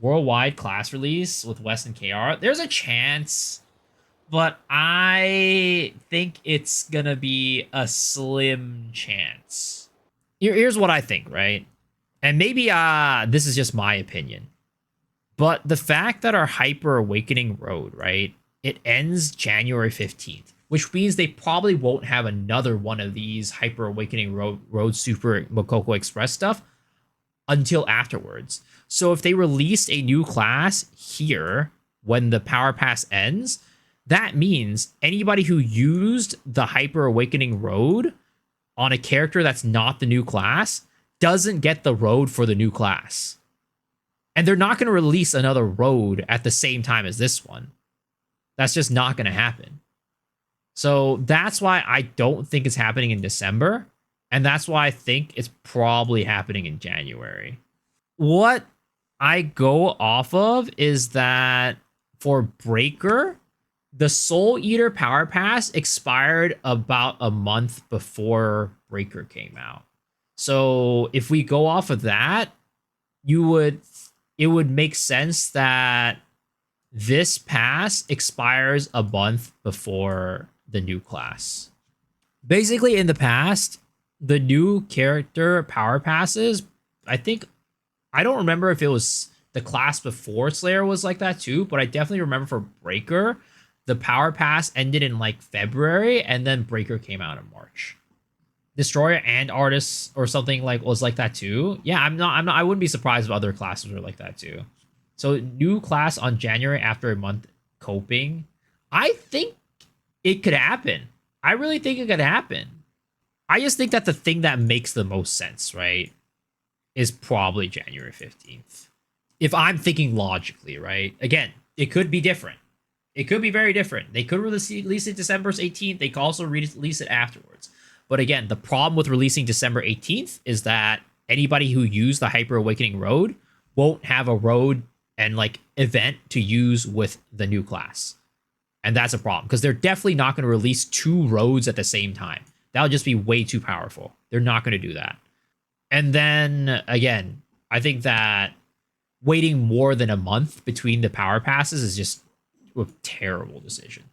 worldwide class release with West and KR, there's a chance, but I think it's gonna be a slim chance. Here's what I think, right? And maybe this is just my opinion. But the fact that our Hyper Awakening Road, right, it ends January 15th, which means they probably won't have another one of these Hyper Awakening Road Super Mokoko Express stuff until afterwards. So if they released a new class here when the Power Pass ends, that means anybody who used the Hyper Awakening Road on a character that's not the new class doesn't get the road for the new class. And they're not going to release another road at the same time as this one. That's just not going to happen. So that's why I don't think it's happening in December. And that's why I think it's probably happening in January. What I go off of is that for Breaker, the Soul Eater Power Pass expired about a month before Breaker came out. So if we go off of that, it would make sense that this pass expires a month before the new class. Basically, in the past, the new character power passes, I don't remember if it was the class before Slayer was like that too, but I definitely remember for Breaker, the power pass ended in like February and then Breaker came out in March. Destroyer and Artists or something like was like that too. Yeah, I wouldn't be surprised if other classes were like that too. So new class on January after a month coping. I think it could happen. I really think it could happen. I just think that the thing that makes the most sense, right, is probably January 15th. If I'm thinking logically, right? Again, it could be different. It could be very different. They could release it December 18th. They could also release it afterwards. But again, the problem with releasing December 18th is that anybody who used the Hyper Awakening Road won't have a road and like event to use with the new class. And that's a problem because they're definitely not going to release two roads at the same time. That'll just be way too powerful. They're not going to do that. And then again, I think that waiting more than a month between the power passes is just a terrible decision.